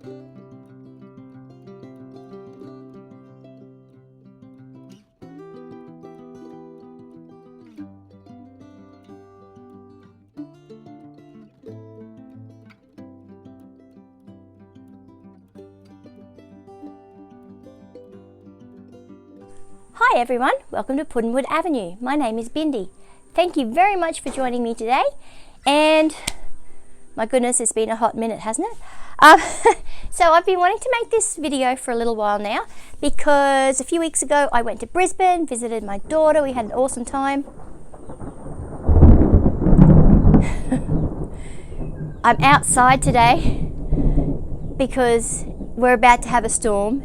Hi everyone, welcome to Puddinwood Avenue. My name is Bindi. Thank you very much for joining me today. And my goodness, it's been a hot minute, hasn't it? So I've been wanting to make this video for a little while now because a few weeks ago I went to Brisbane, visited my daughter, we had an awesome time. I'm outside today because we're about to have a storm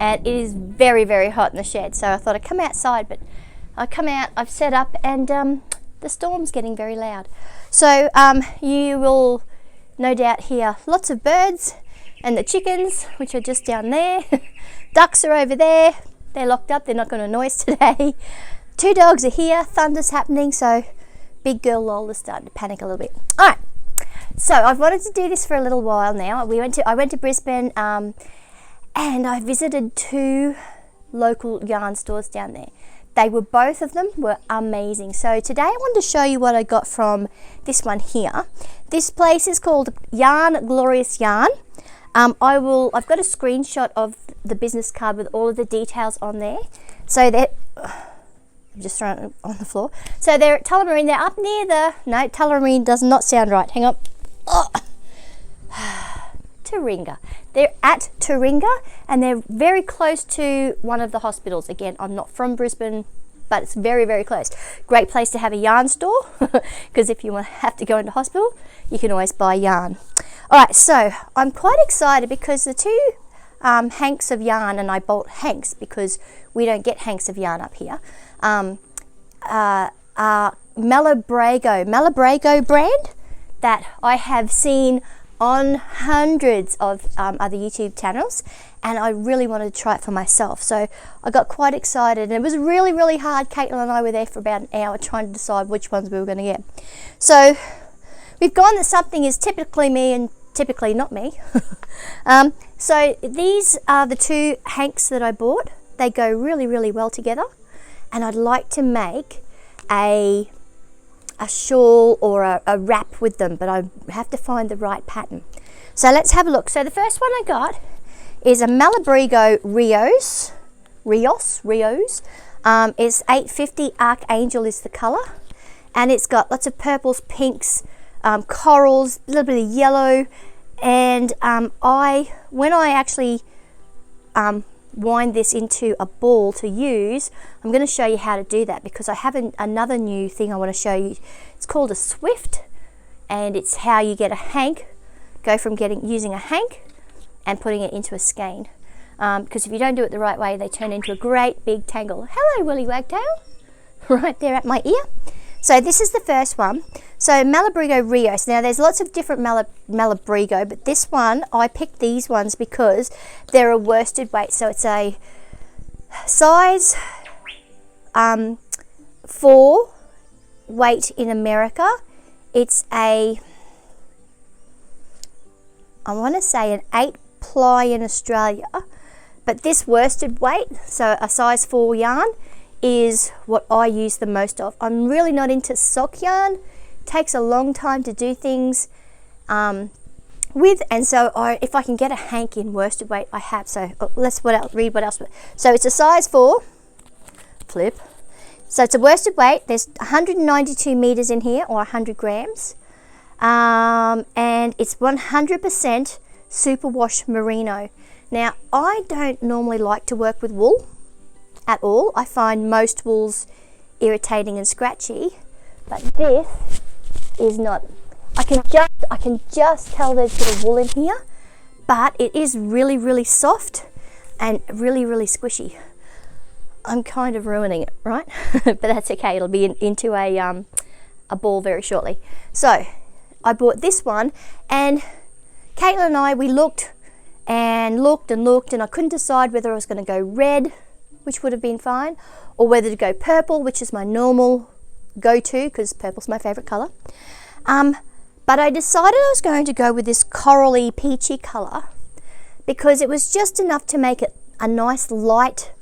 and it is very, very hot in the shed. So I thought I'd come outside, but I come out, I've set up and the storm's getting very loud. So you will no doubt hear lots of birds and the chickens, which are just down there. Ducks are over there. They're locked up, they're not going to annoy us today. 2 dogs are here, thunder's happening, so big girl Lola's starting to panic a little bit. All right, so I've wanted to do this for a little while now. I went to Brisbane and I visited 2 local yarn stores down there. Both of them were amazing. So today I wanted to show you what I got from this one here. This place is called Yarn Glorious Yarn. I've got a screenshot of the business card with all of the details on there. So that I'm just throwing it on the floor. So they're at Tullamarine. They're up near no, Tullamarine does not sound right. Hang on. Oh. Taringa. They're at Taringa and they're very close to one of the hospitals. Again, I'm not from Brisbane, but it's very, very close. Great place to have a yarn store because if you have to go into hospital, you can always buy yarn. All right, so I'm quite excited because the 2 hanks of yarn, and I bought hanks because we don't get hanks of yarn up here, are Malabrigo brand that I have seen on hundreds of other YouTube channels, and I really wanted to try it for myself. So I got quite excited, and it was really, really hard. Caitlin and I were there for about an hour trying to decide which ones we were going to get. So we've gone that something is typically me and typically not me. So these are the 2 hanks that I bought. They go really, really well together, and I'd like to make a shawl or a wrap with them, but I have to find the right pattern. So let's have a look. So the first one I got is a Malabrigo Rios. It's 850 Archangel is the color, and it's got lots of purples, pinks, corals, a little bit of yellow, and when I actually wind this into a ball to use, I'm going to show you how to do that because I have another new thing I want to show you. It's called a Swift, and it's how you get a hank, go from using a hank and putting it into a skein, because if you don't do it the right way, they turn into a great big tangle. Hello, Willy Wagtail, right there at my ear. So this is the first one. So Malabrigo Rios. Now there's lots of different Malabrigo, but this one, I picked these ones because they're a worsted weight. So it's a size 4 weight in America. It's I want to say an 8 ply in Australia, but this worsted weight, so a size 4 yarn, is what I use the most of. I'm really not into sock yarn. It takes a long time to do things with, and so if I can get a hank in worsted weight, I have. So let's read what else. So it's a size 4, flip. So it's a worsted weight. There's 192 meters in here, or 100 grams, and it's 100% superwash merino. Now I don't normally like to work with wool at all. I find most wools irritating and scratchy, but this is not. I can just tell there's a bit of wool in here, but it is really, really soft and really, really squishy. I'm kind of ruining it, right? But that's okay. It'll be into a ball very shortly. So I bought this one, and Caitlin and I, we looked and looked and looked, and I couldn't decide whether I was going to go red, which would have been fine, or whether to go purple, which is my normal go-to because purple's my favorite color. But I decided I was going to go with this corally peachy color because it was just enough to make it a nice light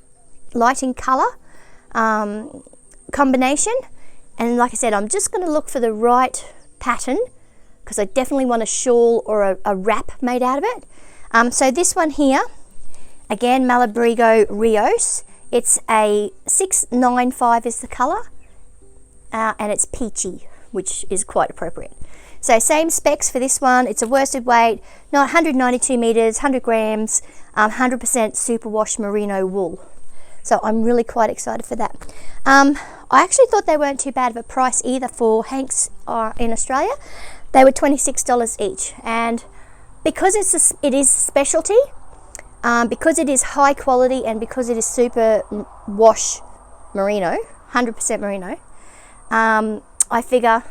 in colour combination. And like I said, I'm just going to look for the right pattern because I definitely want a shawl or a wrap made out of it. So this one here, again, Malabrigo Rios. It's a 695 is the colour, and it's peachy, which is quite appropriate. So same specs for this one. It's a worsted weight, 192 metres, 100 grams, 100% superwash merino wool. So I'm really quite excited for that. I actually thought they weren't too bad of a price either for Hanks in Australia. They were $26 each, and because it is specialty, because it is high quality, and because it is super wash merino, 100% merino, I figure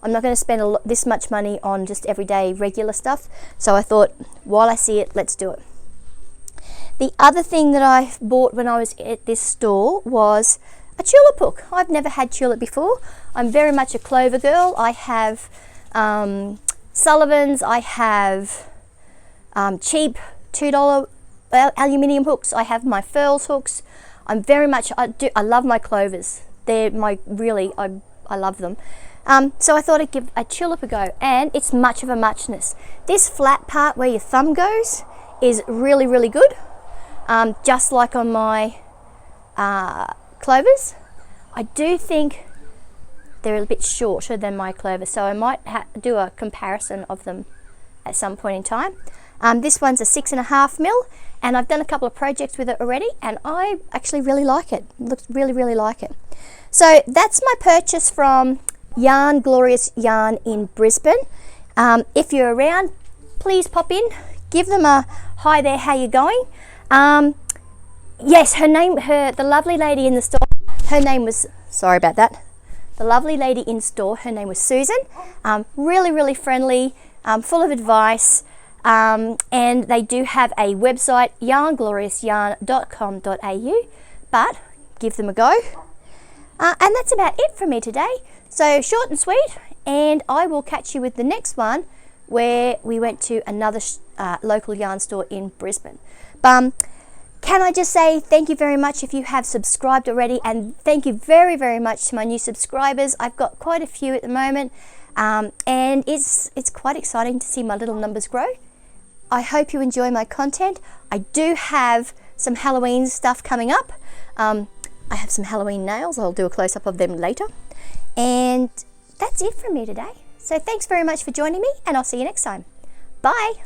I'm not going to spend this much money on just everyday regular stuff. So I thought, while I see it, let's do it. The other thing that I bought when I was at this store was a tulip hook. I've never had tulip before. I'm very much a clover girl. I have Sullivan's. I have cheap $2 aluminium hooks. I have my Furls hooks. I'm very much, I love my clovers. They're I love them. So I thought I'd give a tulip a go, and it's much of a muchness. This flat part where your thumb goes is really, really good. Just like on my clovers. I do think they're a bit shorter than my clovers, so I might do a comparison of them at some point in time. This one's a 6.5 mil, and I've done a couple of projects with it already, and I actually really like it. Looks really, really like it. So that's my purchase from Glorious Yarn in Brisbane. If you're around, please pop in, give them a hi there, how you going? Yes, the lovely lady in the store, her name was, sorry about that, the lovely lady in store, her name was Susan. Really, really friendly, full of advice, and they do have a website, yarngloriousyarn.com.au, but give them a go. And that's about it from me today. So short and sweet, and I will catch you with the next one where we went to another local yarn store in Brisbane. Can I just say thank you very much if you have subscribed already, and thank you very, very much to my new subscribers. I've got quite a few at the moment, and it's quite exciting to see my little numbers grow. I hope you enjoy my content. I do have some Halloween stuff coming up. I have some Halloween nails. I'll do a close-up of them later. And that's it from me today. So thanks very much for joining me, and I'll see you next time. Bye.